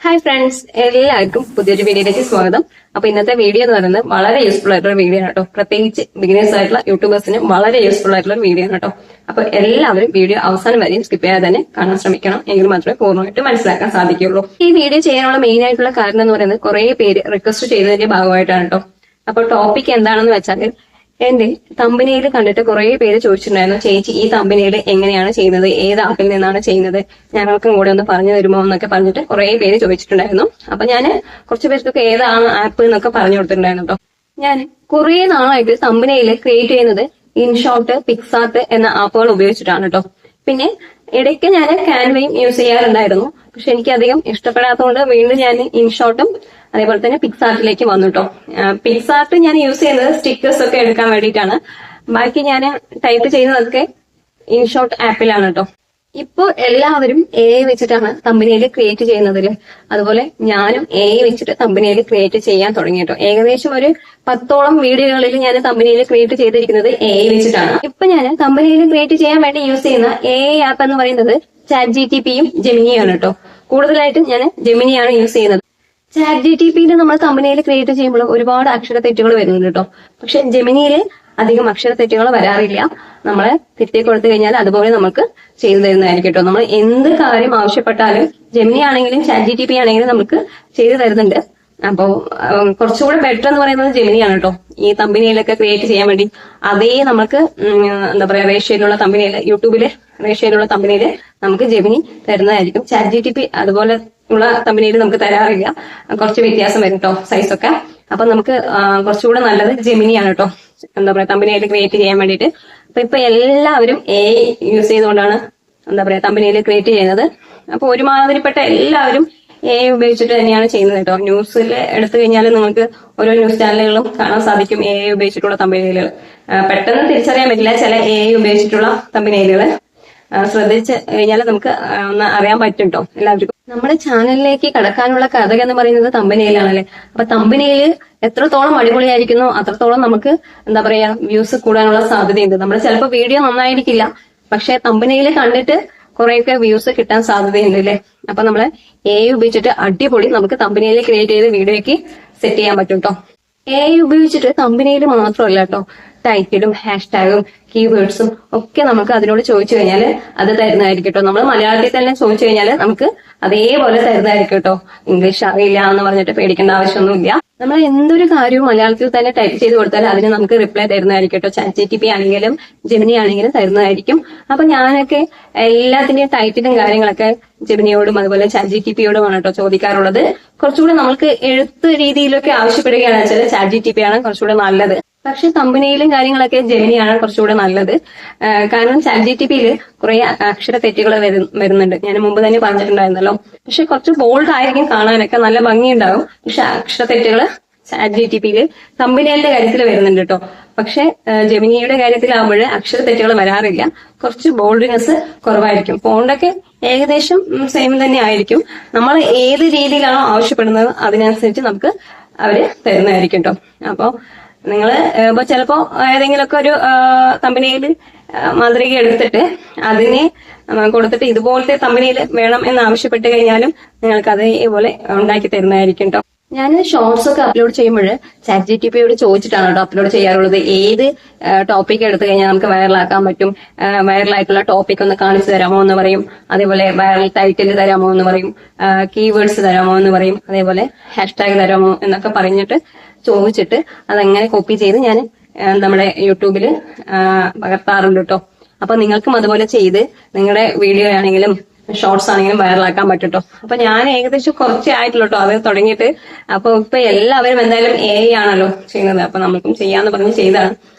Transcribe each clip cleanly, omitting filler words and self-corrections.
Hi friends, എല്ലാവർക്കും പുതിയൊരു വീഡിയോയിലേക്ക് സ്വാഗതം. അപ്പൊ ഇന്നത്തെ വീഡിയോ എന്ന് പറയുന്നത് വളരെ യൂസ്ഫുൾ ആയിട്ടുള്ള വീഡിയോ ആണ് കേട്ടോ. പ്രത്യേകിച്ച് ബിഗിനേഴ്സ് ആയിട്ടുള്ള യൂട്യൂബേഴ്സിന് വളരെ യൂസ്ഫുൾ ആയിട്ടുള്ള വീഡിയോ ആണ് കേട്ടോ. അപ്പൊ എല്ലാവരും വീഡിയോ അവസാനം വരെയും സ്കിപ്പ് ചെയ്യാതെ തന്നെ കാണാൻ ശ്രമിക്കണം. എങ്കിൽ മാത്രമേ പൂർണ്ണമായിട്ട് മനസ്സിലാക്കാൻ സാധിക്കുകയുള്ളൂ. ഈ വീഡിയോ ചെയ്യാനുള്ള മെയിൻ ആയിട്ടുള്ള കാരണം എന്ന് പറയുന്നത് കുറെ പേര് റിക്വസ്റ്റ് ചെയ്തതിന്റെ ഭാഗമായിട്ടാണ് കേട്ടോ. അപ്പൊ ടോപ്പിക് എന്താണെന്ന് വെച്ചാൽ, എന്റെ തമ്പനിയിൽ കണ്ടിട്ട് കുറെ പേര് ചോദിച്ചിട്ടുണ്ടായിരുന്നു, ചേച്ചി ഈ തമ്പനിയിൽ എങ്ങനെയാണ് ചെയ്യുന്നത്, ഏത് ആപ്പിൽ നിന്നാണ് ചെയ്യുന്നത്, ഞങ്ങൾക്കും കൂടെ ഒന്ന് പറഞ്ഞു തരുമോ എന്നൊക്കെ പറഞ്ഞിട്ട് കുറെ പേര് ചോദിച്ചിട്ടുണ്ടായിരുന്നു. അപ്പൊ ഞാൻ കുറച്ച് പേർക്കൊക്കെ ഏതാണ് ആപ്പ് എന്നൊക്കെ പറഞ്ഞു കൊടുത്തിട്ടുണ്ടായിരുന്നു കേട്ടോ. ഞാൻ കുറെ നാളായിട്ട് തമ്പനിയിൽ ക്രിയേറ്റ് ചെയ്യുന്നത് ഇൻഷോട്ട്, പിക്സാർട്ട് എന്ന ആപ്പുകൾ ഉപയോഗിച്ചിട്ടാണ് കേട്ടോ. പിന്നെ ഇടയ്ക്ക് ഞാൻ ക്യാൻവയും യൂസ് ചെയ്യാറുണ്ടായിരുന്നു. പക്ഷെ എനിക്ക് അധികം ഇഷ്ടപ്പെടാത്തതുകൊണ്ട് വീണ്ടും ഞാൻ ഇൻഷോട്ടും അതേപോലെ തന്നെ പിക്സാർട്ടിലേക്ക് വന്നു കേട്ടോ. പിക്സാർട്ട് ഞാൻ യൂസ് ചെയ്യുന്നത് സ്റ്റിക്കേഴ്സ് ഒക്കെ എടുക്കാൻ വേണ്ടിയിട്ടാണ്. ബാക്കി ഞാൻ ടൈപ്പ് ചെയ്യുന്നതൊക്കെ ഇൻഷോട്ട് ആപ്പിലാണ് കേട്ടോ. ഇപ്പൊ എല്ലാവരും AI വെച്ചിട്ടാണ് തമ്പനിയിൽ ക്രിയേറ്റ് ചെയ്യുന്നതില്. അതുപോലെ ഞാനും AI വെച്ചിട്ട് തമ്പനിയിൽ ക്രിയേറ്റ് ചെയ്യാൻ തുടങ്ങി കേട്ടോ. ഏകദേശം ഒരു 10ഓളം വീഡിയോകളിൽ ഞാൻ തമ്പനിയിൽ ക്രിയേറ്റ് ചെയ്തിരിക്കുന്നത് AI വെച്ചിട്ടാണ്. ഇപ്പൊ ഞാൻ തമ്പനിയിൽ ക്രിയേറ്റ് ചെയ്യാൻ വേണ്ടി യൂസ് ചെയ്യുന്ന AI ആപ്പ് എന്ന് പറയുന്നത് ChatGPTയും ജെമിനിയാണ് കേട്ടോ. കൂടുതലായിട്ട് ഞാൻ ജെമിനിയാണ് യൂസ് ചെയ്യുന്നത്. ChatGPTയിൽ നമ്മൾ തമ്പനിയിൽ ക്രിയേറ്റ് ചെയ്യുമ്പോൾ ഒരുപാട് അക്ഷര തെറ്റുകൾ വരുന്നുണ്ട് കേട്ടോ. പക്ഷെ ജെമിനിയിൽ അധികം അക്ഷര തെറ്റുകൾ വരാറില്ല. നമ്മളെ തിരുത്തി കൊടുത്തു കഴിഞ്ഞാൽ അതുപോലെ നമുക്ക് ചെയ്തു തരുന്നതായിരിക്കും കേട്ടോ. നമ്മൾ എന്ത് കാര്യം ആവശ്യപ്പെട്ടാലും ജെമിനി ആണെങ്കിലും ChatGPT ആണെങ്കിലും നമുക്ക് ചെയ്തു തരുന്നുണ്ട്. അപ്പോ കുറച്ചുകൂടെ ബെറ്റർ എന്ന് പറയുന്നത് ജെമിനിയാണ് കേട്ടോ. ഈ തമ്പനിയിലൊക്കെ ക്രിയേറ്റ് ചെയ്യാൻ വേണ്ടി അതേ നമുക്ക് എന്താ പറയാ റേഷ്യയിലുള്ള തമ്പനിയില്, യൂട്യൂബിലെ റേഷ്യയിലുള്ള തമ്പനിയില് നമുക്ക് ജെമിനി തരുന്നതായിരിക്കും. ChatGPT അതുപോലെ ഉള്ള തമ്പനിയിൽ നമുക്ക് തരാറില്ല. കുറച്ച് വ്യത്യാസം വരും കേട്ടോ, സൈസൊക്കെ. അപ്പൊ നമുക്ക് കുറച്ചുകൂടെ നല്ലത് ജെമിനിയാണ് കേട്ടോ, എന്താ പറയാ തമ്പനിയിൽ ക്രിയേറ്റ് ചെയ്യാൻ വേണ്ടിയിട്ട്. അപ്പൊ ഇപ്പൊ എല്ലാവരും AI യൂസ് ചെയ്തുകൊണ്ടാണ് എന്താ പറയാ തമ്പനിയിൽ ക്രിയേറ്റ് ചെയ്യുന്നത്. അപ്പൊ ഒരുമാതിരിപ്പെട്ട എല്ലാവരും AI ഉപയോഗിച്ചിട്ട് തന്നെയാണ് ചെയ്യുന്നത് കേട്ടോ. ന്യൂസിൽ എടുത്തു കഴിഞ്ഞാൽ നിങ്ങൾക്ക് ഓരോ ന്യൂസ് ചാനലുകളും കാണാൻ സാധിക്കും AI ഉപയോഗിച്ചിട്ടുള്ള തമ്പനിയിലുകൾ. പെട്ടെന്ന് തിരിച്ചറിയാൻ പറ്റില്ല ചില AI ഉപയോഗിച്ചിട്ടുള്ള തമ്പനിയിലുകൾ. ശ്രദ്ധിച്ച് കഴിഞ്ഞാൽ നമുക്ക് ഒന്ന് അറിയാൻ പറ്റും കേട്ടോ എല്ലാവർക്കും. നമ്മുടെ ചാനലിലേക്ക് കടക്കാനുള്ള കഥ എന്ന് പറയുന്നത് തമ്പനിയിലാണല്ലേ. അപ്പൊ തമ്പനിയിൽ എത്രത്തോളം അടിപൊളിയായിരിക്കുന്നോ അത്രത്തോളം നമുക്ക് എന്താ പറയാ വ്യൂസ് കൂടാനുള്ള സാധ്യതയുണ്ട്. നമ്മൾ ചിലപ്പോൾ വീഡിയോ നന്നായിരിക്കില്ല, പക്ഷെ തമ്പനിയിൽ കണ്ടിട്ട് കുറെയൊക്കെ വ്യൂസ് കിട്ടാൻ സാധ്യതയുണ്ട് അല്ലേ. അപ്പൊ നമ്മള് AI ഉപയോഗിച്ചിട്ട് അടിപൊളി നമുക്ക് തമ്പനിയിൽ ക്രിയേറ്റ് ചെയ്ത് വീഡിയോയ്ക്ക് സെറ്റ് ചെയ്യാൻ പറ്റും കേട്ടോ. AI ഉപയോഗിച്ചിട്ട് തമ്പനിയിൽ മാത്രമല്ല കേട്ടോ, ടൈറ്റിലും ഹാഷ്ടാഗും കീവേഡ്സും ഒക്കെ നമുക്ക് അതിനോട് ചോദിച്ചു കഴിഞ്ഞാൽ അത് തരുന്നതായിരിക്കും കേട്ടോ. നമ്മൾ മലയാളത്തിൽ തന്നെ ചോദിച്ചു കഴിഞ്ഞാൽ നമുക്ക് അതേപോലെ തരുന്നതായിരിക്കും കേട്ടോ. ഇംഗ്ലീഷ് അറിയില്ല എന്ന് പറഞ്ഞിട്ട് പേടിക്കേണ്ട ആവശ്യമൊന്നുമില്ല. നമ്മൾ എന്തൊരു കാര്യവും മലയാളത്തിൽ തന്നെ ടൈപ്പ് ചെയ്ത് കൊടുത്താൽ അതിന് നമുക്ക് റിപ്ലൈ തരുന്നതായിരിക്കും കേട്ടോ. ChatGPT ആണെങ്കിലും ജെമിനി ആണെങ്കിലും തരുന്നതായിരിക്കും. അപ്പൊ ഞാനൊക്കെ എല്ലാത്തിന്റെയും ടൈറ്റിലും കാര്യങ്ങളൊക്കെ ജെമിനിയോടും അതുപോലെ ChatGPTയോടുമാണ് കേട്ടോ ചോദിക്കാറുള്ളത്. കുറച്ചുകൂടെ നമുക്ക് എഴുത്ത് രീതിയിലൊക്കെ ആവശ്യപ്പെടുകയാണെന്ന് വെച്ചാൽ ChatGPT ആണ് കുറച്ചുകൂടെ നല്ലത്. പക്ഷെ കമ്പനിയിലും കാര്യങ്ങളൊക്കെ ജെമിനിയാണ് കുറച്ചുകൂടെ നല്ലത്. കാരണം ChatGPTയിൽ കുറെ അക്ഷര തെറ്റുകൾ വരുന്നുണ്ട്. ഞാൻ മുമ്പ് തന്നെ പറഞ്ഞിട്ടുണ്ടായിരുന്നല്ലോ. പക്ഷെ കുറച്ച് ബോൾഡ് ആയിരിക്കും കാണാനൊക്കെ, നല്ല ഭംഗിയുണ്ടാവും. പക്ഷെ അക്ഷര തെറ്റുകൾ ChatGPTയിൽ കമ്പനിയുടെ കാര്യത്തിൽ വരുന്നുണ്ട് കേട്ടോ. പക്ഷെ ജെമിനിയുടെ കാര്യത്തിലാവുമ്പോൾ അക്ഷര തെറ്റുകൾ വരാറില്ല. കുറച്ച് ബോൾഡ്നെസ് കുറവായിരിക്കും. ഫോണ്ടൊക്കെ ഏകദേശം സെയിം തന്നെ ആയിരിക്കും. നമ്മൾ ഏത് രീതിയിലാണോ ആവശ്യപ്പെടുന്നത് അതിനനുസരിച്ച് നമുക്ക് അവര് തരുന്നതായിരിക്കും കേട്ടോ. അപ്പൊ നിങ്ങൾ ഇപ്പൊ ചിലപ്പോ ഏതെങ്കിലുമൊക്കെ ഒരു കമ്പനിയിൽ മാതൃക എടുത്തിട്ട് അതിനെ കൊടുത്തിട്ട് ഇതുപോലത്തെ കമ്പനിയിൽ വേണം എന്ന് ആവശ്യപ്പെട്ട് കഴിഞ്ഞാലും നിങ്ങൾക്ക് അതേപോലെ ഉണ്ടാക്കി തരുന്നതായിരിക്കും കേട്ടോ. ഞാൻ ഷോർട്സ് ഒക്കെ അപ്ലോഡ് ചെയ്യുമ്പോൾ ChatGPTയോട് ചോദിച്ചിട്ടാണ് കേട്ടോ അപ്ലോഡ് ചെയ്യാറുള്ളത്. ഏത് ടോപ്പിക് എടുത്തു കഴിഞ്ഞാൽ നമുക്ക് വൈറലാക്കാൻ പറ്റും, വൈറലായിട്ടുള്ള ടോപ്പിക് ഒന്ന് കാണിച്ചു തരാമോ എന്ന് പറയും. അതേപോലെ വൈറൽ ടൈറ്റിൽ തരാമോ എന്ന് പറയും, കീവേഡ്സ് തരാമോ എന്ന് പറയും, അതേപോലെ ഹാഷ്ടാഗ് തരാമോ എന്നൊക്കെ പറഞ്ഞിട്ട് ചോദിച്ചിട്ട് അതെങ്ങനെ കോപ്പി ചെയ്ത് ഞാൻ നമ്മുടെ യൂട്യൂബിൽ പകർത്താറുണ്ട് കേട്ടോ. അപ്പൊ നിങ്ങൾക്കും അതുപോലെ ചെയ്ത് നിങ്ങളുടെ വീഡിയോ ആണെങ്കിലും ഷോർട്സ് ആണെങ്കിലും വൈറലാക്കാൻ പറ്റും കേട്ടോ. അപ്പൊ ഞാൻ ഏകദേശം കുറച്ചേ ആയിട്ടുള്ളൂ കേട്ടോ അത് തുടങ്ങിയിട്ട്. അപ്പൊ ഇപ്പൊ എല്ലാവരും എന്തായാലും AI ആണല്ലോ ചെയ്യുന്നത്. അപ്പൊ നമ്മൾക്കും ചെയ്യാന്ന് പറഞ്ഞ് ചെയ്താണ്.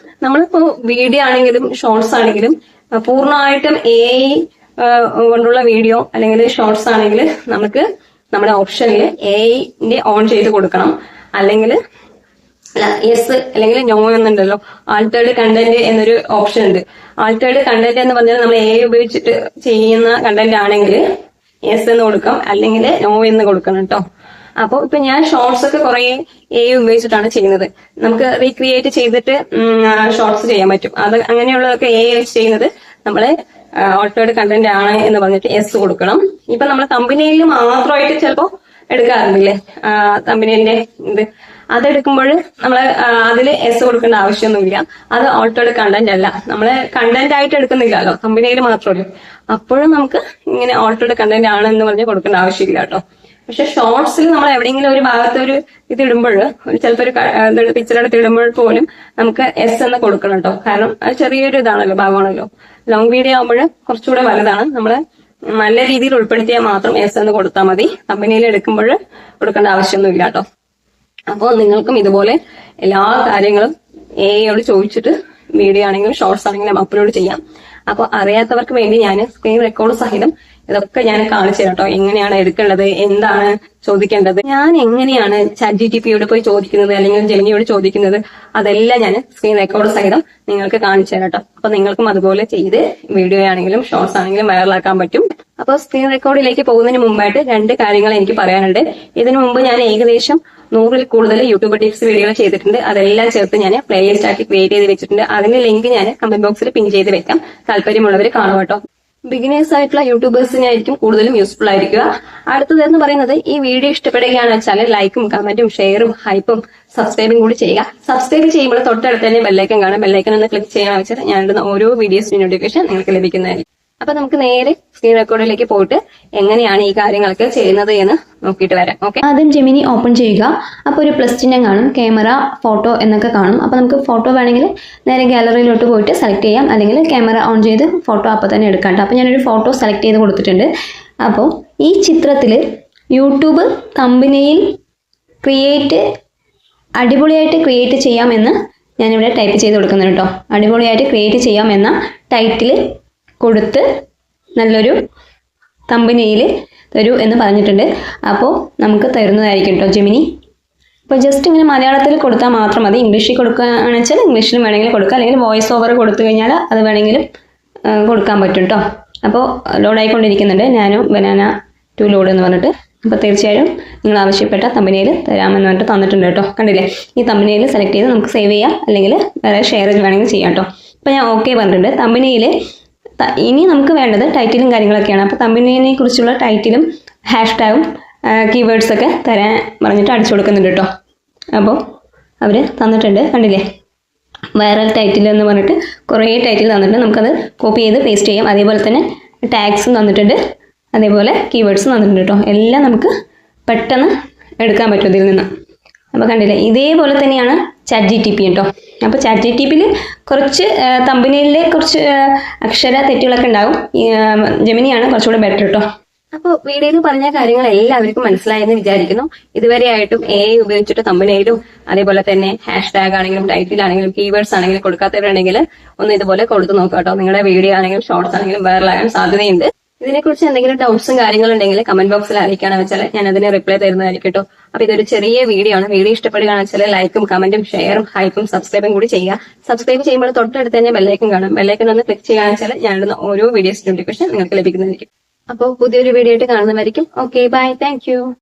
നമ്മളിപ്പോ വീഡിയോ ആണെങ്കിലും ഷോർട്സ് ആണെങ്കിലും പൂർണ്ണമായിട്ടും AI കൊണ്ടുള്ള വീഡിയോ അല്ലെങ്കിൽ ഷോർട്സ് ആണെങ്കിൽ നമുക്ക് നമ്മുടെ ഓപ്ഷനിൽ AI ഓൺ ചെയ്ത് കൊടുക്കണം. അല്ലെങ്കിൽ യെസ് അല്ലെങ്കിൽ നോ എന്നുണ്ടല്ലോ. ആൾട്ടേർഡ് കണ്ടന്റ് എന്നൊരു ഓപ്ഷൻ ഉണ്ട്. ആൾട്ടേർഡ് കണ്ടന്റ് എന്ന് പറഞ്ഞാൽ നമ്മൾ AI ഉപയോഗിച്ചിട്ട് ചെയ്യുന്ന കണ്ടന്റ് ആണെങ്കിൽ യെസ് എന്ന് കൊടുക്കാം, അല്ലെങ്കിൽ നോ എന്ന് കൊടുക്കണം കേട്ടോ. അപ്പൊ ഇപ്പൊ ഞാൻ ഷോർട്സ് ഒക്കെ കുറെ AI ഉപയോഗിച്ചിട്ടാണ് ചെയ്യുന്നത്. നമുക്ക് റീക്രിയേറ്റ് ചെയ്തിട്ട് ഷോർട്സ് ചെയ്യാൻ പറ്റും. അത് അങ്ങനെയുള്ളതൊക്കെ AI വെച്ച് ചെയ്യുന്നത് നമ്മളെ ആൾട്ടേർഡ് കണ്ടന്റ് ആണ് എന്ന് പറഞ്ഞിട്ട് യെസ് കൊടുക്കണം. ഇപ്പൊ നമ്മുടെ കമ്പനിയിൽ മാത്രമായിട്ട് ചിലപ്പോ എടുക്കാറുണ്ടല്ലേ തമ്പനയിലിന്റെ ഇത്. അതെടുക്കുമ്പോൾ നമ്മള് അതില് എസ് കൊടുക്കേണ്ട ആവശ്യമൊന്നുമില്ല. അത് ഓൾട്ടോഡ് കണ്ടന്റ് അല്ല, നമ്മള് കണ്ടന്റ് ആയിട്ട് എടുക്കുന്നില്ലല്ലോ, തമ്പനയിൽ മാത്രമല്ലോ. അപ്പോഴും നമുക്ക് ഇങ്ങനെ ഓൾട്ടോഡ് കണ്ടന്റ് ആണെന്ന് പറഞ്ഞ് കൊടുക്കേണ്ട ആവശ്യമില്ല കേട്ടോ. പക്ഷെ ഷോർട്സിൽ നമ്മൾ എവിടെയെങ്കിലും ഒരു ഭാഗത്ത് ഒരു ഇത് ഇടുമ്പോൾ, ചിലപ്പോൾ ഒരു പിക്ചർ എടുത്ത് ഇടുമ്പോൾ പോലും നമുക്ക് എസ് എന്ന് കൊടുക്കണം കേട്ടോ. കാരണം അത് ചെറിയൊരു ഇതാണല്ലോ, ഭാഗമാണല്ലോ. ലോങ് വീഡിയോ ആകുമ്പോൾ കുറച്ചുകൂടെ വലുതാണ്. നമ്മള് നല്ല രീതിയിൽ ഉൾപ്പെടുത്തിയാൽ മാത്രം എസ് എന്ന് കൊടുത്താൽ മതി. കമ്പനിയിൽ എടുക്കുമ്പോൾ കൊടുക്കേണ്ട ആവശ്യമൊന്നുമില്ല കേട്ടോ. അപ്പോൾ നിങ്ങൾക്കും ഇതുപോലെ എല്ലാ കാര്യങ്ങളും എയോട് ചോദിച്ചിട്ട് വീഡിയോ ആണെങ്കിലും ഷോർട്സ് ആണെങ്കിലും അപ്ലോഡ് ചെയ്യാം. അപ്പൊ അറിയാത്തവർക്ക് വേണ്ടി ഞാൻ സ്ക്രീൻ റെക്കോർഡ് സഹിതം ഇതൊക്കെ ഞാൻ കാണിച്ചു തരാം കേട്ടോ. എങ്ങനെയാണ് എടുക്കേണ്ടത്, എന്താണ് ചോദിക്കേണ്ടത്, ഞാൻ എങ്ങനെയാണ് ChatGPT പോയി ചോദിക്കുന്നത് അല്ലെങ്കിൽ ജെമിനിയോട് ചോദിക്കുന്നത്, അതെല്ലാം ഞാൻ സ്ക്രീൻ റെക്കോർഡ് സഹിതം നിങ്ങൾക്ക് കാണിച്ചു തരാം കേട്ടോ. അപ്പൊ നിങ്ങൾക്കും അതുപോലെ ചെയ്ത് വീഡിയോ ആണെങ്കിലും ഷോർട്സ് ആണെങ്കിലും വൈറലാക്കാൻ പറ്റും. അപ്പൊ സ്ക്രീൻ റെക്കോർഡിലേക്ക് പോകുന്നതിന് മുമ്പായിട്ട് 2 കാര്യങ്ങൾ എനിക്ക് പറയാനുണ്ട്. ഇതിനു മുമ്പ് ഞാൻ ഏകദേശം 100-ൽ കൂടുതൽ യൂട്യൂബ് ടിപ്സ് വീഡിയോകൾ ചെയ്തിട്ടുണ്ട്. അതെല്ലാം ചേർത്ത് ഞാൻ പ്ലേലിസ്റ്റ് ആക്കി ക്രിയേറ്റ് ചെയ്ത് വെച്ചിട്ടുണ്ട്. അതിന്റെ ലിങ്ക് ഞാൻ കമന്റ് ബോക്സിൽ പിൻ ചെയ്ത് വെക്കാം. താല്പര്യമുള്ളവർ കാണുക കേട്ടോ. ബിഗിനേഴ്സ് ആയിട്ടുള്ള യൂട്യൂബേഴ്സിനായിരിക്കും കൂടുതലും യൂസ്ഫുൾ ആയിരിക്കുക. അടുത്തതെന്ന് പറയുന്നത്, ഈ വീഡിയോ ഇഷ്ടപ്പെടുകയാണെന്ന് വെച്ചാൽ ലൈക്കും കമന്റും ഷെയറും ഹൈപ്പും സബ്സ്ക്രൈബും കൂടി ചെയ്യുക. സബ്സ്ക്രൈബ് ചെയ്യുമ്പോൾ തൊട്ടടുത്ത് തന്നെ ബെല്ലൈക്കൻ കാണും. ബെല്ലൈക്കൻ ഒന്ന് ക്ലിക്ക് ചെയ്യാന്ന് വെച്ചാൽ ഞാൻ ഇടുന്ന ഓരോ വീഡിയോസിന്റെ നോട്ടിഫിക്കേഷൻ നിങ്ങൾക്ക് ലഭിക്കുന്നതായിരിക്കും. അപ്പൊ നമുക്ക് നേരെ സ്ക്രീൻ റെക്കോർഡിലേക്ക് പോയിട്ട് എങ്ങനെയാണ് ഈ കാര്യങ്ങളൊക്കെ ചെയ്യുന്നത് എന്ന് നോക്കിയിട്ട് വരാം. ഓക്കെ, ആദ്യം ജെമിനി ഓപ്പൺ ചെയ്യുക. അപ്പോൾ ഒരു പ്ലസ് ചിഹ്നം കാണും, ക്യാമറ, ഫോട്ടോ എന്നൊക്കെ കാണും. അപ്പോൾ നമുക്ക് ഫോട്ടോ വേണമെങ്കിൽ നേരെ ഗാലറിയിലോട്ട് പോയിട്ട് സെലക്ട് ചെയ്യാം, അല്ലെങ്കിൽ ക്യാമറ ഓൺ ചെയ്ത് ഫോട്ടോ അപ്പോൾ തന്നെ എടുക്കാം കേട്ടോ. അപ്പോൾ ഞാനൊരു ഫോട്ടോ സെലക്ട് ചെയ്ത് കൊടുത്തിട്ടുണ്ട്. അപ്പോൾ ഈ ചിത്രത്തിൽ യൂട്യൂബ് തമ്പനെയിൽ അടിപൊളിയായിട്ട് ക്രിയേറ്റ് ചെയ്യാമെന്ന് ഞാനിവിടെ ടൈപ്പ് ചെയ്ത് കൊടുക്കുന്നുണ്ട് കേട്ടോ. അടിപൊളിയായിട്ട് ക്രിയേറ്റ് ചെയ്യാം എന്ന ടൈറ്റിൽ കൊടുത്ത് നല്ലൊരു തമ്പനെയിൽ തരൂ എന്ന് പറഞ്ഞിട്ടുണ്ട്. അപ്പോൾ നമുക്ക് തരുന്നതായിരിക്കും കേട്ടോ ജെമിനി. അപ്പോൾ ജസ്റ്റ് ഇങ്ങനെ മലയാളത്തിൽ കൊടുത്താൽ മാത്രം മതി. ഇംഗ്ലീഷിൽ കൊടുക്കുകയാണെന്ന് വെച്ചാൽ ഇംഗ്ലീഷിലും വേണമെങ്കിൽ കൊടുക്കുക, അല്ലെങ്കിൽ വോയിസ് ഓവർ കൊടുത്തു കഴിഞ്ഞാൽ അത് വേണമെങ്കിലും കൊടുക്കാൻ പറ്റും കേട്ടോ. അപ്പോൾ ലോഡായിക്കൊണ്ടിരിക്കുന്നുണ്ട് നാനോ ബനാന 2 ലോഡ് എന്ന് പറഞ്ഞിട്ട്. അപ്പോൾ തീർച്ചയായും നിങ്ങൾ ആവശ്യപ്പെട്ട തമ്പനെയിൽ തരാമെന്ന് പറഞ്ഞിട്ട് തന്നിട്ടുണ്ട് കേട്ടോ. കണ്ടില്ലേ, ഈ തമ്പനെയിൽ സെലക്ട് ചെയ്ത് നമുക്ക് സേവ് ചെയ്യാം, അല്ലെങ്കിൽ വേറെ ഷെയർ വേണമെങ്കിൽ ചെയ്യാം കേട്ടോ. അപ്പോൾ ഞാൻ ഓക്കെ പറഞ്ഞിട്ടുണ്ട്. തമ്പനെയിൽ ഇനി നമുക്ക് വേണ്ടത് ടൈറ്റിലും കാര്യങ്ങളൊക്കെയാണ്. അപ്പോൾ തമ്പനെയിലിനെ കുറിച്ചുള്ള ടൈറ്റിലും ഹാഷ്ടാഗും കീവേഡ്സൊക്കെ തരാൻ പറഞ്ഞിട്ട് അടിച്ചു കൊടുക്കുന്നുണ്ട് കേട്ടോ. അപ്പോൾ അവർ തന്നിട്ടുണ്ട്, കണ്ടില്ലേ, വൈറൽ ടൈറ്റിൽ എന്ന് പറഞ്ഞിട്ട് കുറേ ടൈറ്റിൽ തന്നിട്ടുണ്ട്. നമുക്കത് കോപ്പി ചെയ്ത് പേസ്റ്റ് ചെയ്യാം. അതേപോലെ തന്നെ ടാഗ്സും തന്നിട്ടുണ്ട്, അതേപോലെ കീവേഡ്സും തന്നിട്ടുണ്ട് കേട്ടോ. എല്ലാം നമുക്ക് പെട്ടെന്ന് എടുക്കാൻ പറ്റും ഇതിൽ നിന്ന്. അപ്പോൾ കണ്ടില്ലേ, ഇതേപോലെ തന്നെയാണ് ChatGPT കേട്ടോ. അപ്പോൾ ChatGPTയിൽ കുറച്ച് തമ്പനെയിലിൽ കുറച്ച് അക്ഷര തെറ്റുകളൊക്കെ ഉണ്ടാകും. ജെമിനിയാണ് കുറച്ചുകൂടെ ബെറ്റർ കേട്ടോ. അപ്പോൾ വീഡിയോയിൽ പറഞ്ഞ കാര്യങ്ങൾ എല്ലാവർക്കും മനസ്സിലായെന്ന് വിചാരിക്കുന്നു. ഇതുവരെയായിട്ടും AI ഉപയോഗിച്ചിട്ട് തമ്പനെയിലും അതേപോലെ തന്നെ ഹാഷ്ടാഗ് ആണെങ്കിലും ടൈറ്റിൽ ആണെങ്കിലും കീവേഡ്സ് ആണെങ്കിലും കൊടുക്കാത്തവരാണെങ്കിൽ ഒന്ന് ഇതുപോലെ കൊടുത്തു നോക്കുക കേട്ടോ. നിങ്ങളുടെ വീഡിയോ ആണെങ്കിലും ഷോർട്സ് ആണെങ്കിലും വൈറലാകാൻ സാധ്യതയുണ്ട്. ഇതിനെക്കുറിച്ച് എന്തെങ്കിലും ഡൗട്ട്സും കാര്യങ്ങളും ഉണ്ടെങ്കിൽ കമന്റ് ബോക്സിൽ അറിയിക്കുകയാണെന്ന് വെച്ചാൽ ഞാൻ അതിന് റിപ്ലൈ തരുന്നതായിരിക്കും കേട്ടോ. അപ്പൊ ഇതൊരു ചെറിയ വീഡിയോ ആണ്. വീഡിയോ ഇഷ്ടപ്പെടുകയാണെന്ന് വെച്ചാൽ ലൈക്കും കമന്റും ഷെയറും ഹൈപ്പും സബ്സ്ക്രൈബും കൂടി ചെയ്യുക. സബ്സ്ക്രൈബ് ചെയ്യുമ്പോൾ തൊട്ടടുത്ത് തന്നെ ബെല്ലൈക്കൻ കാണും. ബെല്ലൈക്കൻ ഒന്ന് ക്ലിക്ക് ചെയ്യുകയാണെന്ന് വെച്ചാൽ ഞാൻ ഇടുന്ന ഓരോ വീഡിയോസ് നോട്ടിഫിക്കേഷൻ നിങ്ങൾക്ക് ലഭിക്കുന്നതായിരിക്കും. അപ്പോൾ പുതിയൊരു വീഡിയോ ആയിട്ട് കാണുന്നതായിരിക്കും. Okay, bye, thank U.